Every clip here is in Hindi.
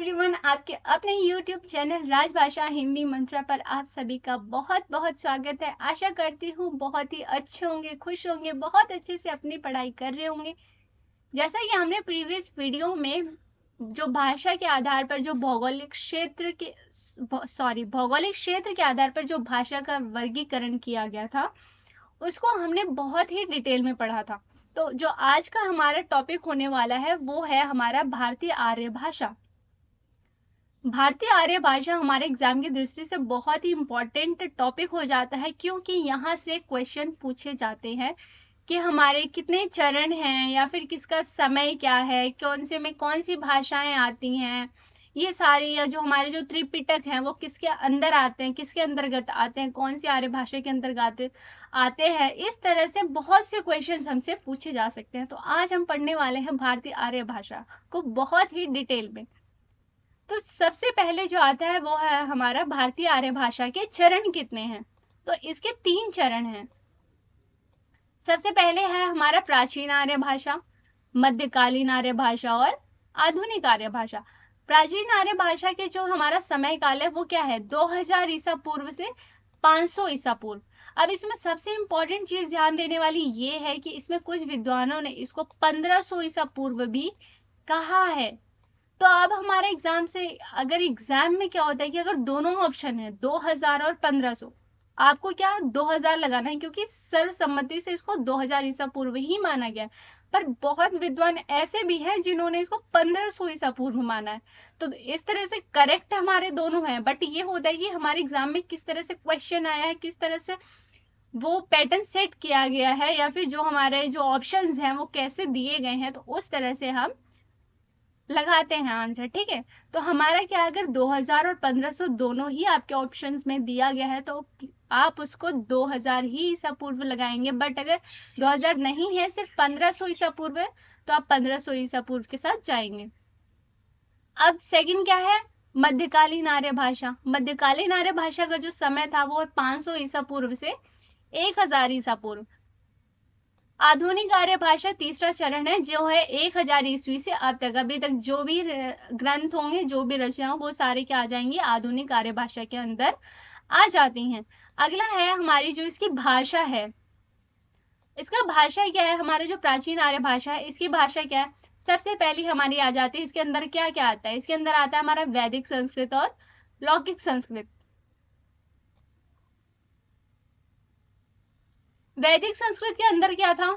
एवरीवन, आपके अपने YouTube चैनल राजभाषा हिंदी मंत्रा पर आप सभी का बहुत बहुत स्वागत है। आशा करती हूँ बहुत ही अच्छे होंगे, खुश होंगे, बहुत अच्छे से अपनी पढ़ाई कर रहे होंगे। जैसा कि हमने प्रीवियस वीडियो में जो भाषा के आधार पर जो भौगोलिक क्षेत्र के आधार पर जो भाषा का वर्गीकरण किया गया था, उसको हमने बहुत ही डिटेल में पढ़ा था। तो जो आज का हमारा टॉपिक होने वाला है वो है हमारा भारतीय आर्य भाषा। भारतीय आर्य भाषा हमारे एग्जाम की दृष्टि से बहुत ही इंपॉर्टेंट टॉपिक हो जाता है, क्योंकि यहाँ से क्वेश्चन पूछे जाते हैं कि हमारे कितने चरण हैं या फिर किसका समय क्या है, कौन से में कौन सी भाषाएं आती हैं, ये सारी, या जो हमारे जो त्रिपिटक हैं वो किसके अंदर आते हैं, किसके अंतर्गत आते हैं, कौन सी आर्य भाषा के अंतर्गत आते हैं। इस तरह से बहुत से क्वेश्चन हमसे पूछे जा सकते हैं। तो आज हम पढ़ने वाले हैं भारतीय आर्य भाषा को बहुत ही डिटेल में। तो सबसे पहले जो आता है वो है हमारा भारतीय आर्य भाषा के चरण कितने हैं। तो इसके 3 चरण हैं। सबसे पहले है हमारा प्राचीन आर्य भाषा, मध्यकालीन आर्य भाषा और आधुनिक आर्य भाषा। प्राचीन आर्य भाषा के जो हमारा समय काल है वो क्या है, 2000 ईसा पूर्व से 500 ईसा पूर्व। अब इसमें सबसे इंपॉर्टेंट चीज ध्यान देने वाली ये है कि इसमें कुछ विद्वानों ने इसको 1500 ईसा पूर्व भी कहा है। तो अब हमारे एग्जाम से, अगर एग्जाम में क्या होता है कि अगर दोनों ऑप्शन है 2000 और 1500, आपको क्या 2000 लगाना है, क्योंकि सर्वसम्मति से इसको 2000 ईसा पूर्व ही माना गया है। पर बहुत विद्वान ऐसे भी हैं जिन्होंने इसको 1500 ईसा पूर्व माना है। तो इस तरह से करेक्ट हमारे दोनों हैं, बट ये होता है कि हमारे एग्जाम में किस तरह से क्वेश्चन आया है, किस तरह से वो पैटर्न सेट किया गया है, या फिर जो हमारे जो ऑप्शंस हैं वो कैसे दिए गए हैं, तो उस तरह से हम लगाते हैं आंसर। ठीक है, तो हमारा क्या, अगर 2000 और 1500 दोनों ही आपके ऑप्शंस में दिया गया है तो आप उसको 2000 ही ईसा पूर्व लगाएंगे। बट अगर 2000 नहीं है, सिर्फ 1500 ईसा पूर्व है, तो आप 1500 ईसा पूर्व के साथ जाएंगे। अब सेकंड क्या है, मध्यकालीन आर्य भाषा। मध्यकालीन आर्य भाषा का जो समय था वो 500 ईसा पूर्व से 1000 ईसा पूर्व। आधुनिक आर्य भाषा तीसरा चरण है, जो है 1000 ईस्वी से अब तक। अभी तक जो भी ग्रंथ होंगे, जो भी रचना हो, वो सारे क्या आ जाएंगे, आधुनिक आर्य भाषा के अंदर आ जाती हैं। अगला है हमारी जो इसकी भाषा है, इसका भाषा क्या है, हमारा जो प्राचीन आर्य भाषा है इसकी भाषा क्या है। सबसे पहली हमारी आ जाती है, इसके अंदर क्या क्या आता है, इसके अंदर आता है हमारा वैदिक संस्कृत और लौकिक संस्कृत। वैदिक संस्कृत के अंदर क्या था,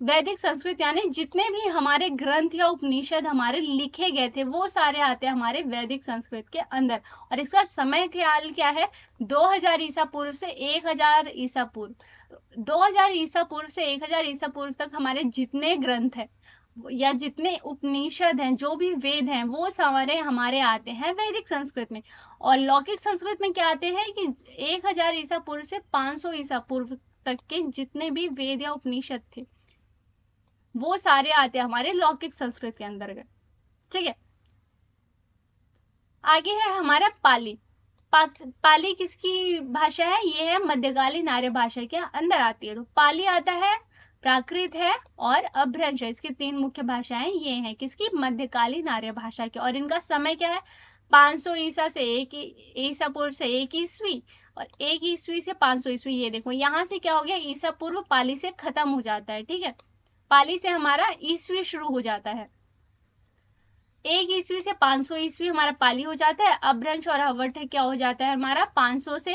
वैदिक संस्कृत यानी जितने भी हमारे ग्रंथ या उपनिषद हमारे लिखे गए थे वो सारे आते हैं हमारे वैदिक संस्कृत के अंदर। और इसका समय काल क्या है, 2000 ईसा पूर्व से 1000 ईसा पूर्व। 2000 ईसा पूर्व से 1000 ईसा पूर्व तक हमारे जितने ग्रंथ हैं या जितने उपनिषद हैं, जो भी वेद हैं, वो सारे हमारे आते हैं वैदिक संस्कृत में। और लौकिक संस्कृत में क्या आते हैं कि 1000 ईसा पूर्व से 500 ईसा पूर्व तक के जितने भी वेद या उपनिषद थे वो सारे आते हैं हमारे लौकिक संस्कृत के अंतर्गत। ठीक है, आगे है हमारा पाली। पाली किसकी भाषा है, ये है मध्यकालीन आर्य भाषा के अंदर आती है। तो पाली आता है, प्राकृत है और अभ्रंश है। इसकी 3 मुख्य भाषाएं ये हैं, किसकी, मध्यकालीन आर्य भाषा की। और इनका समय क्या है, 500 ईसा से 1 ईसा पूर्व से 1 ईस्वी और 1 ईस्वी से 500 ईस्वी। ये देखो यहाँ से क्या हो गया, ईसा पूर्व पाली से खत्म हो जाता है। ठीक है, पाली से हमारा ईस्वी शुरू हो जाता है। 1 ईस्वी से 500 ईस्वी हमारा पाली हो जाता है। अभ्रंश और अवर्त क्या हो जाता है हमारा, 500 से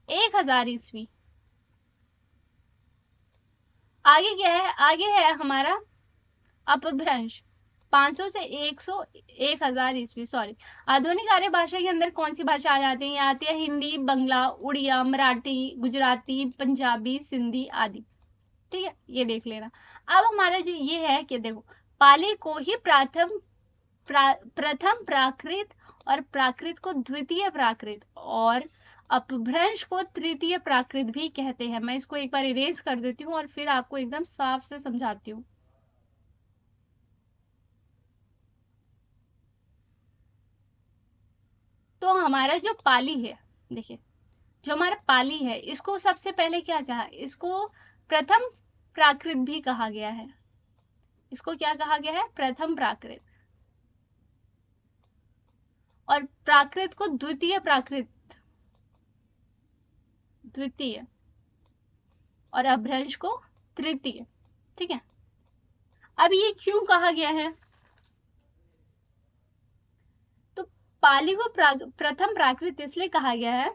1000 ईस्वी। आगे क्या है, आगे है हमारा अपभ्रंश, 500 से 1000 ईस्वी। सॉरी, आधुनिक आर्य भाषा के अंदर कौन सी भाषा आ जाती है, आती है हिंदी, बंगला, उड़िया, मराठी, गुजराती, पंजाबी, सिंधी आदि। ठीक है, ये देख लेना। अब हमारा जो ये है कि देखो, पाली को ही प्रथम प्राकृत और प्राकृत को द्वितीय प्राकृत और अपभ्रंश को तृतीय प्राकृत भी कहते हैं। मैं इसको एक बार इरेज कर देती हूँ और फिर आपको एकदम साफ से समझाती हूँ। तो हमारा जो पाली है, देखिए, जो हमारा पाली है इसको सबसे पहले क्या कहा, इसको प्रथम प्राकृत भी कहा गया है। इसको क्या कहा गया है, प्रथम प्राकृत। और प्राकृत को द्वितीय प्राकृत, द्वितीय, और अपभ्रंश को तृतीय। ठीक है, अब ये क्यों कहा गया है? तो पाली को प्रथम प्राकृत इसलिए कहा गया है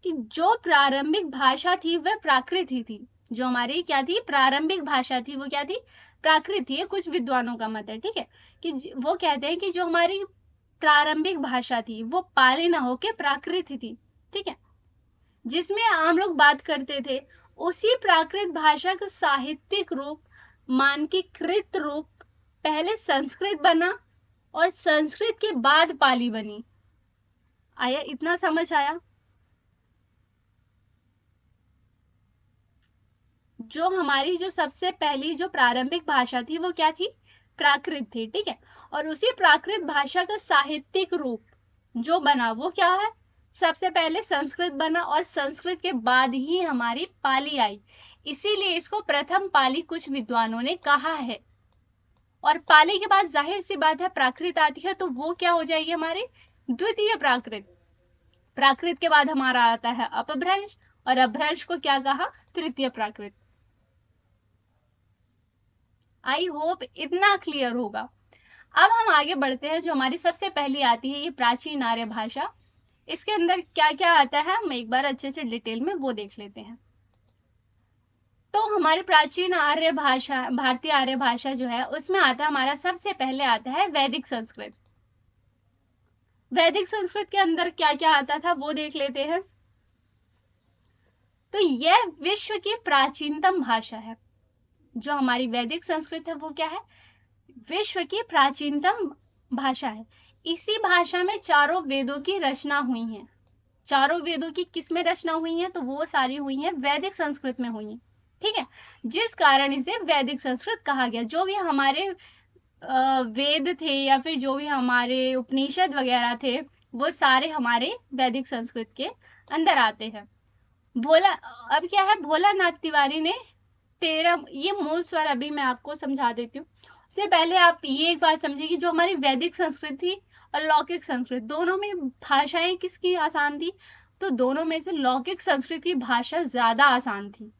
कि जो प्रारंभिक भाषा थी वह प्राकृत ही थी। जो हमारी क्या थी, प्रारंभिक भाषा थी, वो क्या थी, प्राकृत थी। कुछ विद्वानों का मत है, ठीक है, कि वो कहते हैं कि जो हमारी प्रारंभिक भाषा थी वो पाली ना होके प्राकृत ही थी। ठीक है, जिसमें आम लोग बात करते थे, उसी प्राकृत भाषा का साहित्यिक रूप, मानकीकृत रूप पहले संस्कृत बना और संस्कृत के बाद पाली बनी। आया, इतना समझ आया? जो हमारी जो सबसे पहली जो प्रारंभिक भाषा थी वो क्या थी, प्राकृत थी। ठीक है, और उसी प्राकृत भाषा का साहित्यिक रूप जो बना वो क्या है, सबसे पहले संस्कृत बना और संस्कृत के बाद ही हमारी पाली आई, इसीलिए इसको प्रथम पाली कुछ विद्वानों ने कहा है। और पाली के बाद जाहिर सी बात है प्राकृत आती है, तो वो क्या हो जाएगी हमारी द्वितीय प्राकृत। प्राकृत के बाद हमारा आता है अपभ्रंश, और अपभ्रंश को क्या कहा, तृतीय प्राकृत। आई होप इतना क्लियर होगा। अब हम आगे बढ़ते हैं। जो हमारी सबसे पहली आती है ये प्राचीन आर्य भाषा, इसके अंदर क्या क्या आता है हम एक बार अच्छे से डिटेल में वो देख लेते हैं। तो हमारी प्राचीन आर्य भाषा, भारतीय आर्य भाषा जो है, उसमें आता है हमारा सबसे पहले आता है वैदिक संस्कृत। वैदिक संस्कृत के अंदर क्या क्या आता था वो देख लेते हैं। तो यह विश्व की प्राचीनतम भाषा है। जो हमारी वैदिक संस्कृत है वो क्या है, विश्व की प्राचीनतम भाषा है। इसी भाषा में चारों वेदों की रचना हुई है। चारों वेदों की किसमें रचना हुई है, तो वो सारी हुई है वैदिक संस्कृत में हुई है। ठीक है, जिस कारण इसे वैदिक संस्कृत कहा गया। जो भी हमारे वेद थे या फिर जो भी हमारे उपनिषद वगैरह थे वो सारे हमारे वैदिक संस्कृत के अंदर आते हैं। भोला, अब क्या है, भोलानाथ तिवारी ने 13, ये मूल स्वर अभी मैं आपको समझा देती हूँ। उससे पहले आप ये एक बात समझिए कि जो हमारी वैदिक संस्कृत थी और लौकिक संस्कृत, दोनों में भाषाएं किसकी आसान थी, तो दोनों में से लौकिक संस्कृत की भाषा ज्यादा आसान थी।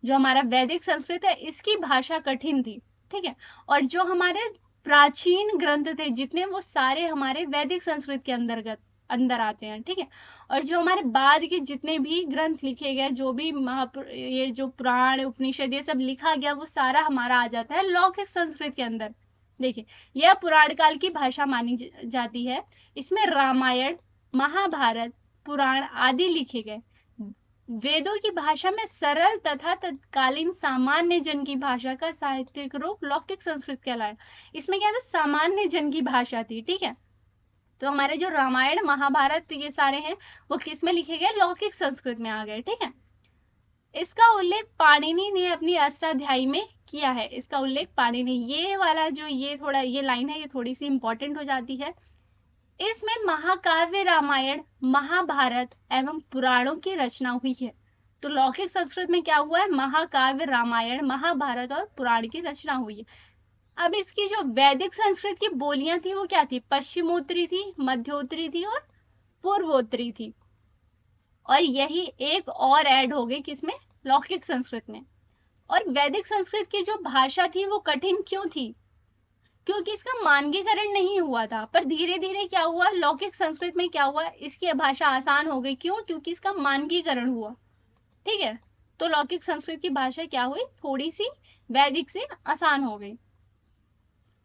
जो हमारा वैदिक संस्कृत है इसकी भाषा कठिन थी। ठीक है, और जो हमारे प्राचीन ग्रंथ थे जितने, वो सारे हमारे वैदिक संस्कृत के अंदर आते हैं। ठीक है, और जो हमारे बाद के जितने भी ग्रंथ लिखे गए, जो भी ये जो पुराण उपनिषद ये सब लिखा गया, वो सारा हमारा आ जाता है लौकिक संस्कृत के अंदर। देखिए, यह पुराण काल की भाषा मानी जाती है। इसमें रामायण, महाभारत, पुराण आदि लिखे गए। वेदों की भाषा में सरल तथा तत्कालीन सामान्य जन की भाषा का साहित्यिक रूप लौकिक संस्कृत कहलाया। इसमें क्या था, सामान्य जन की भाषा थी। ठीक है, तो हमारे जो रामायण महाभारत ये सारे हैं वो किस में लिखे गए, लौकिक संस्कृत में आ गए। ठीक है, इसका उल्लेख पाणिनि ने अपनी अष्टाध्यायी में किया है। इसका उल्लेख पाणिनि, ये वाला जो ये थोड़ा ये लाइन है ये थोड़ी सी इंपॉर्टेंट हो जाती है। इसमें महाकाव्य रामायण, महाभारत एवं पुराणों की रचना हुई है। तो लौकिक संस्कृत में क्या हुआ है, महाकाव्य रामायण, महाभारत और पुराण की रचना हुई है। अब इसकी जो वैदिक संस्कृत की बोलियां थी वो क्या थी, पश्चिमोत्तरी थी, मध्योत्तरी थी और पूर्वोत्तरी थी। और यही एक और ऐड हो गई किसमें, लौकिक संस्कृत में। और वैदिक संस्कृत की जो भाषा थी वो कठिन क्यों थी, क्योंकि इसका मानकीकरण नहीं हुआ था। पर धीरे धीरे क्या हुआ, लौकिक संस्कृत में क्या हुआ, इसकी भाषा आसान हो गई। क्यों, क्योंकि इसका मानकीकरण हुआ। ठीक है, तो लौकिक संस्कृत की भाषा क्या हुई, थोड़ी सी वैदिक से आसान हो गई।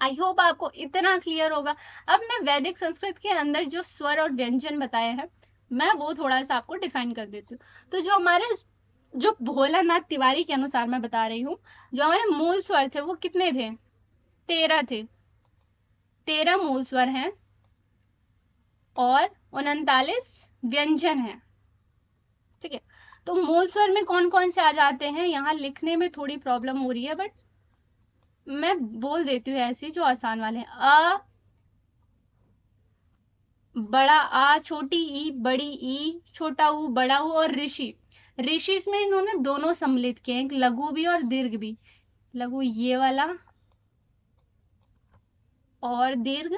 आई होप आपको इतना क्लियर होगा। अब मैं वैदिक संस्कृत के अंदर जो स्वर और व्यंजन बताए हैं मैं वो थोड़ा सा आपको डिफाइन कर देती हूँ। तो जो हमारे जो भोलानाथ तिवारी के अनुसार मैं बता रही हूँ, जो हमारे मूल स्वर थे वो कितने थे, 13 थे। 13 मूल स्वर हैं और 39 व्यंजन हैं। ठीक है, तो मूल स्वर में कौन कौन से आ जाते हैं, यहाँ लिखने में थोड़ी प्रॉब्लम हो रही है बट मैं बोल देती हूँ ऐसे जो आसान वाले हैं। अ, बड़ा आ, छोटी ई, बड़ी ई, छोटा ऊ, बड़ा ऊ और ऋषि। ऋषि इसमें इन्होंने दोनों सम्मिलित किए हैं, लघु भी और दीर्घ भी। लघु ये वाला, और दीर्घ,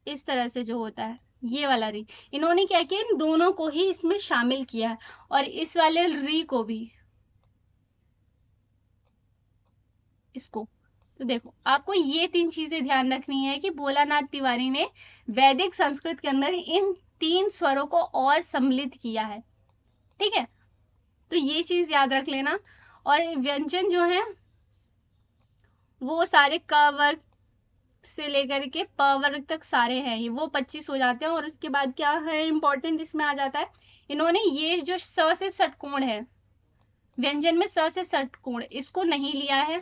इस तरह से जो होता है ये वाला री, इन्होंने क्या किया, इन दोनों को ही इसमें शामिल किया है, और इस वाले री को भी, इसको। तो देखो आपको ये 3 चीजें ध्यान रखनी है कि भोलानाथ तिवारी ने वैदिक संस्कृत के अंदर इन 3 स्वरों को और सम्मिलित किया है, ठीक है। तो ये चीज याद रख लेना। और व्यंजन जो है वो सारे क वर्ग से लेकर के प वर्ग तक सारे हैं, ये वो 25 हो जाते हैं। और उसके बाद क्या है इंपॉर्टेंट इसमें आ जाता है, इन्होंने ये जो स से षटकोण है, व्यंजन में स से षटकोण, इसको नहीं लिया है,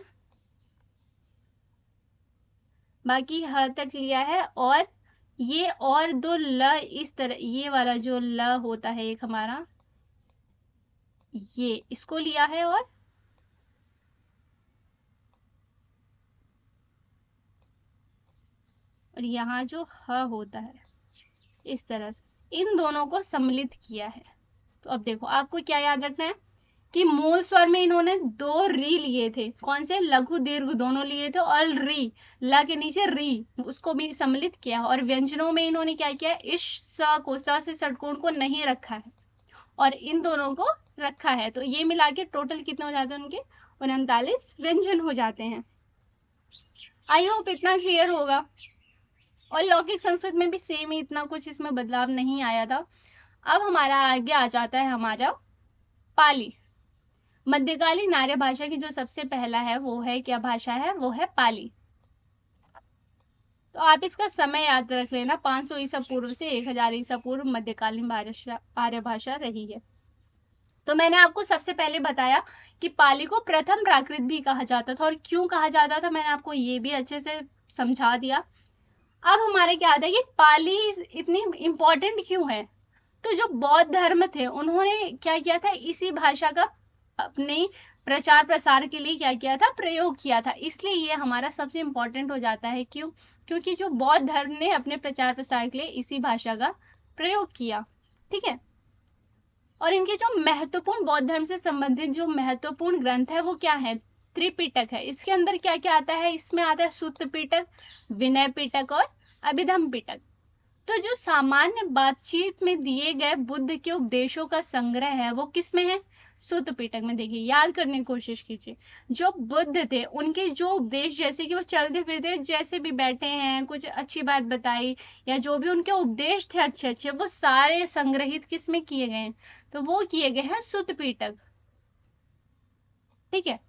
बाकी ह तक लिया है। और ये और 2 ल इस तरह, ये वाला जो ल होता है एक हमारा, ये इसको लिया है। और यहाँ जो ह होता है इस तरह से इन दोनों को सम्मिलित किया है। तो अब देखो आपको क्या याद रखना है कि मूल स्वर में इन्होंने 2 री लिए थे, कौन से, लघु दीर्घ दोनों लिए थे, और री, ला के नीचे री, उसको भी सम्मिलित किया। और व्यंजनों में इन्होंने क्या किया, इस स को, स से षटकोण को नहीं रखा है और इन दोनों को रखा है। तो ये मिला के टोटल कितने हो जाते हैं उनके, 39 व्यंजन हो जाते हैं। आई होप इतना क्लियर होगा। और लौकिक संस्कृत में भी सेम ही, इतना कुछ इसमें बदलाव नहीं आया था। अब हमारा आगे आ जाता है हमारा पाली। मध्यकालीन आर्य भाषा की जो सबसे पहला है वो है, क्या भाषा है, वो है पाली। तो आप इसका समय याद रख लेना, 500 ईसा पूर्व से 1000 ईसा पूर्व मध्यकालीन आर्य भाषा रही है। तो मैंने आपको सबसे पहले बताया कि पाली को प्रथम प्राकृत भी कहा जाता था, और क्यों कहा जाता था मैंने आपको ये भी अच्छे से समझा दिया। अब हमारे क्या आता है कि पाली इतनी इंपॉर्टेंट क्यों है। तो जो बौद्ध धर्म थे उन्होंने क्या किया था, इसी भाषा का अपने प्रचार प्रसार के लिए क्या किया था, प्रयोग किया था, इसलिए ये हमारा सबसे इंपॉर्टेंट हो जाता है। क्यों, क्योंकि जो बौद्ध धर्म ने अपने प्रचार प्रसार के लिए इसी भाषा का प्रयोग किया, ठीक है। और इनके जो महत्वपूर्ण बौद्ध धर्म से संबंधित जो महत्वपूर्ण ग्रंथ है वो क्या है, त्रिपिटक है। इसके अंदर क्या क्या आता है, इसमें आता है सूत्र पिटक, विनय पिटक और अभिधम पिटक। तो जो सामान्य बातचीत में दिए गए बुद्ध के उपदेशों का संग्रह है वो किस में है, सूत्र पिटक में। देखिए याद करने की कोशिश कीजिए, जो बुद्ध थे उनके जो उपदेश, जैसे कि वो चलते फिरते जैसे भी बैठे हैं, कुछ अच्छी बात बताई, या जो भी उनके उपदेश थे अच्छे अच्छे, वो सारे संग्रहित किस में किए गए हैं, तो वो किए गए हैं सूत्र पिटक, ठीक है।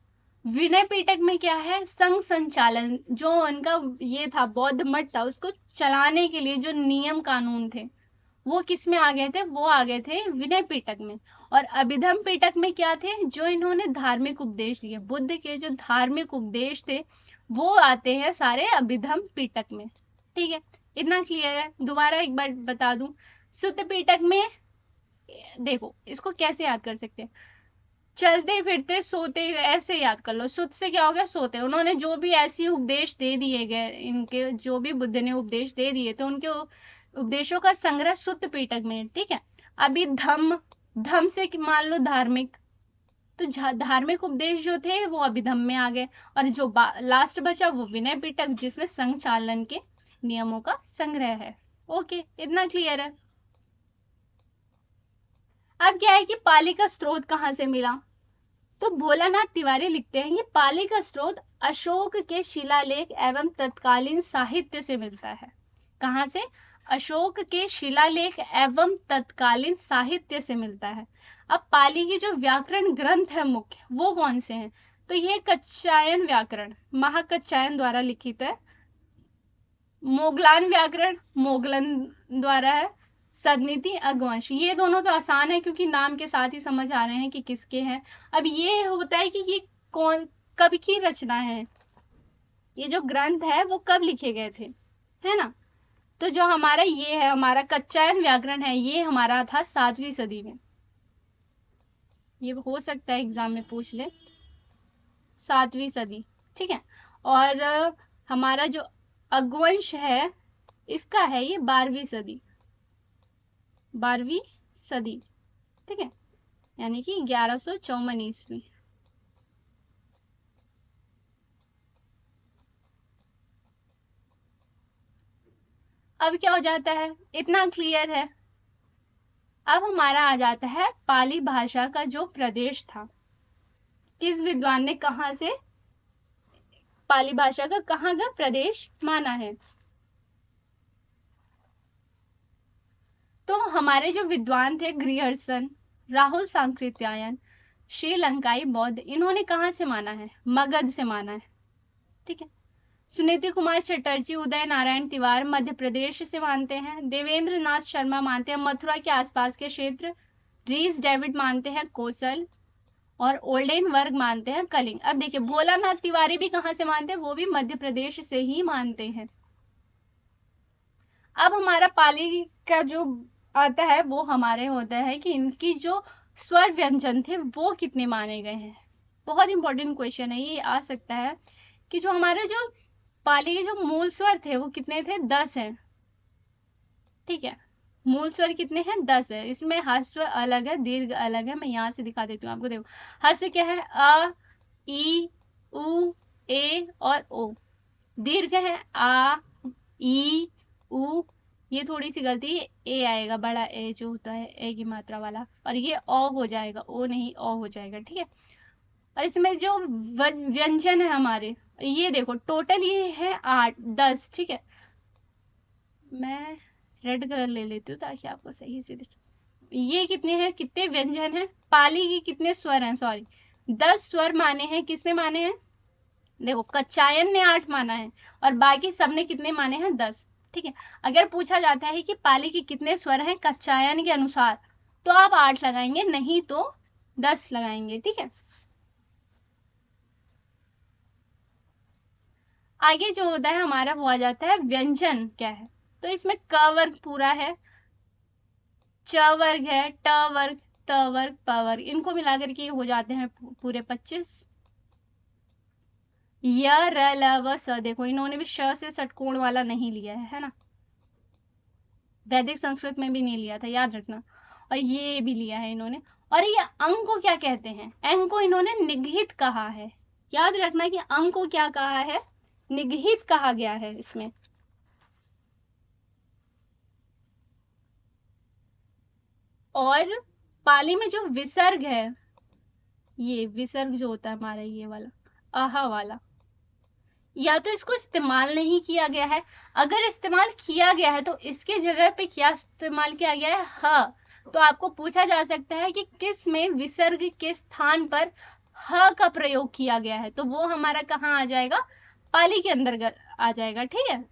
विनय पिटक में क्या है, संघ संचालन, जो उनका ये था बौद्ध मठ था, उसको चलाने के लिए जो नियम कानून थे वो किस में आ गए थे, वो आ गए थे विनय पिटक में। और अभिधम पिटक में क्या थे, जो इन्होंने धार्मिक उपदेश दिए, बुद्ध के जो धार्मिक उपदेश थे वो आते हैं सारे अभिधम पिटक में, ठीक है। इतना क्लियर है। दोबारा एक बार बता दूं, सूत्र पिटक में देखो इसको कैसे याद कर सकते हैं, चलते फिरते सोते, ऐसे याद कर लो। सुत से क्या हो गया, सोते। उन्होंने जो भी ऐसी उपदेश दे दिए गए, इनके जो भी बुद्ध ने उपदेश दे दिए थे उनके उपदेशों का संग्रह सुत्त पिटक में, ठीक है। अभी धम्म, धम्म से मान लो धार्मिक, तो धार्मिक उपदेश जो थे वो अभिधम में आ गए। और जो लास्ट बचा वो विनय पिटक, जिसमें संघ चालन के नियमों का संग्रह है। ओके, इतना क्लियर है। अब क्या है कि पाली का स्रोत कहाँ से मिला, तो भोलानाथ तिवारी लिखते हैं, ये पाली का स्रोत अशोक के शिलालेख एवं तत्कालीन साहित्य से मिलता है। कहाँ से, अशोक के शिलालेख एवं तत्कालीन साहित्य से मिलता है। अब पाली की जो व्याकरण ग्रंथ है मुख्य, वो कौन से हैं, तो ये कच्चायन व्याकरण महाकच्चायन द्वारा लिखित है, मोगलान व्याकरण मोगलन द्वारा है, सदनीति अगवंश। ये दोनों तो आसान है क्योंकि नाम के साथ ही समझ आ रहे हैं कि किसके हैं। अब ये होता है कि ये कौन, कब की रचना है, ये जो ग्रंथ है वो कब लिखे गए थे, है ना। तो जो हमारा ये है, हमारा कच्चायन व्याकरण है, ये हमारा था 7वीं सदी में। ये हो सकता है एग्जाम में पूछ ले, 7वीं सदी, ठीक है। और हमारा जो अगवंश है इसका है ये 12वीं सदी, 12वीं सदी, ठीक है, यानी कि 1154 ईस्वी। अब क्या हो जाता है, इतना क्लियर है। अब हमारा आ जाता है पाली भाषा का जो प्रदेश था, किस विद्वान ने कहां से पाली भाषा का कहां का प्रदेश माना है। तो हमारे जो विद्वान थे ग्रियर्सन, राहुल सांकृत्यायन, श्रीलंकाई बौद्ध, इन्होंने कहां से माना है, मगध से माना है। ठीक है। सुनीति कुमार चटर्जी, उदय नारायण तिवारी मध्य प्रदेश से मानते हैं। देवेंद्र नाथ शर्मा मानते हैं मथुरा के आसपास के क्षेत्र। रीस डेविड मानते हैं कोसल, और ओल्डेन वर्ग मानते हैं कलिंग। अब देखिए भोलानाथ तिवारी भी कहां से मानते हैं, वो भी मध्य प्रदेश से ही मानते हैं। अब हमारा पाली का जो आता है वो हमारे होता है कि इनकी जो स्वर व्यंजन थे वो कितने माने गए हैं। बहुत इंपॉर्टेंट क्वेश्चन है, ये आ सकता है कि जो हमारे जो पाली के जो मूल स्वर थे वो कितने थे, 10 हैं। ठीक है, मूल स्वर कितने हैं, 10 है। इसमें ह्रस्व अलग है, दीर्घ अलग है। मैं यहाँ से दिखा देती हूँ आपको, देखो ह्रस्व क्या है, अ, ई, उ, ए और ओ। दीर्घ है आ, ई, उ, ये थोड़ी सी गलती है, ए आएगा, बड़ा ए जो होता है ए की मात्रा वाला, और ये ओ हो जाएगा, ओ नहीं ओ हो जाएगा। ठीक है। और इसमें जो व्यंजन है हमारे, ये देखो टोटल ये है 8 10। ठीक है, मैं रेड कलर ले लेती हूँ ताकि आपको सही से दिखे। ये कितने हैं, कितने व्यंजन हैं, पाली की कितने स्वर हैं, सॉरी 10 स्वर माने हैं। किसने माने हैं, देखो कच्चायन ने 8 माना है और बाकी सबने कितने माने हैं, 10। ठीक है। अगर पूछा जाता है कि पाली के कितने स्वर हैं कच्चायन के अनुसार, तो आप 8 लगाएंगे, नहीं तो 10 लगाएंगे। ठीक है। आगे जो होता है हमारा वो आ जाता है व्यंजन क्या है। तो इसमें क वर्ग पूरा है, च वर्ग है, ट वर्ग, त वर्ग, प वर्ग, इनको मिलाकर के हो जाते हैं पूरे 25। य र ल व स, देखो इन्होंने भी श से षटकोण वाला नहीं लिया है ना, वैदिक संस्कृत में भी नहीं लिया था, याद रखना। और ये भी लिया है इन्होंने। और ये अंक को क्या कहते हैं, अंक को इन्होंने निगहित कहा है। याद रखना कि अंक को क्या कहा है, निगहित कहा गया है इसमें। और पाली में जो विसर्ग है, ये विसर्ग जो होता है हमारा ये वाला आहा वाला, या तो इसको इस्तेमाल नहीं किया गया है, अगर इस्तेमाल किया गया है तो इसके जगह पे क्या इस्तेमाल किया गया है, ह। तो आपको पूछा जा सकता है कि किस में विसर्ग के स्थान पर ह का प्रयोग किया गया है, तो वो हमारा कहाँ आ जाएगा, पाली के अंदर आ जाएगा। ठीक है,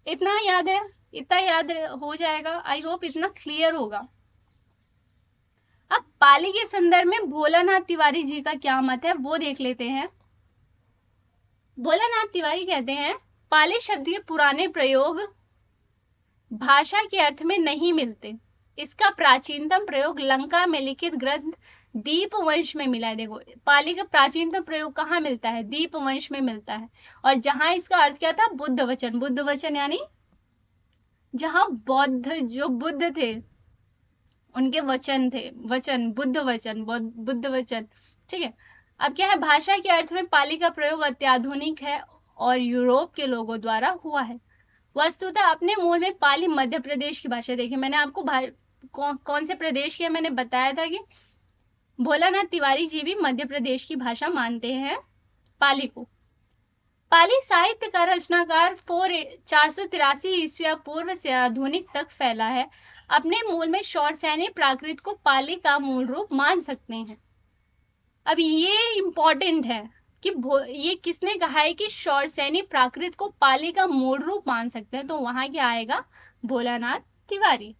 इतना याद है, इतना याद हो जाएगा। आई होप इतना क्लियर होगा। अब पाली के संदर्भ में भोलानाथ तिवारी जी का क्या मत है वो देख लेते हैं। भोलानाथ तिवारी कहते हैं पाली शब्द के पुराने प्रयोग भाषा के अर्थ में नहीं मिलते। इसका प्राचीनतम प्रयोग लंका में लिखित ग्रंथ दीपवंश में मिला है। देखो पाली का प्राचीनतम प्रयोग कहाँ मिलता है, दीपवंश में मिलता है। और जहां इसका अर्थ क्या था, बुद्ध वचन, बुद्ध वचन यानी जहां बौद्ध जो बुद्ध थे उनके वचन थे, वचन बुद्ध वचन, बुद्ध वचन। ठीक है। अब क्या है, भाषा के अर्थ में पाली का प्रयोग अत्याधुनिक है और यूरोप के लोगों द्वारा हुआ है। वस्तुतः अपने मूल में पाली मध्य प्रदेश की भाषा, देखिए मैंने आपको कौन से प्रदेश की है, मैंने बताया था कि भोलानाथ तिवारी जी भी मध्य प्रदेश की भाषा मानते हैं पाली को। पाली साहित्य का रचनाकार 483 ईस्वी पूर्व से आधुनिक तक फैला है। अपने मूल में शौरसैनी प्राकृत को पाली का मूल रूप मान सकते हैं। अब ये इंपॉर्टेंट है कि ये किसने कहा है कि शौरसैनी प्राकृत को पाली का मूल रूप मान सकते हैं, तो वहां क्या आएगा, भोलानाथ तिवारी।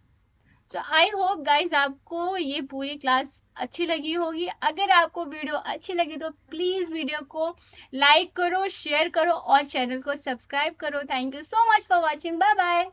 तो आई होप गाइज आपको ये पूरी क्लास अच्छी लगी होगी। अगर आपको वीडियो अच्छी लगी तो प्लीज वीडियो को लाइक करो, शेयर करो और चैनल को सब्सक्राइब करो। Thank you so much for watching, bye bye.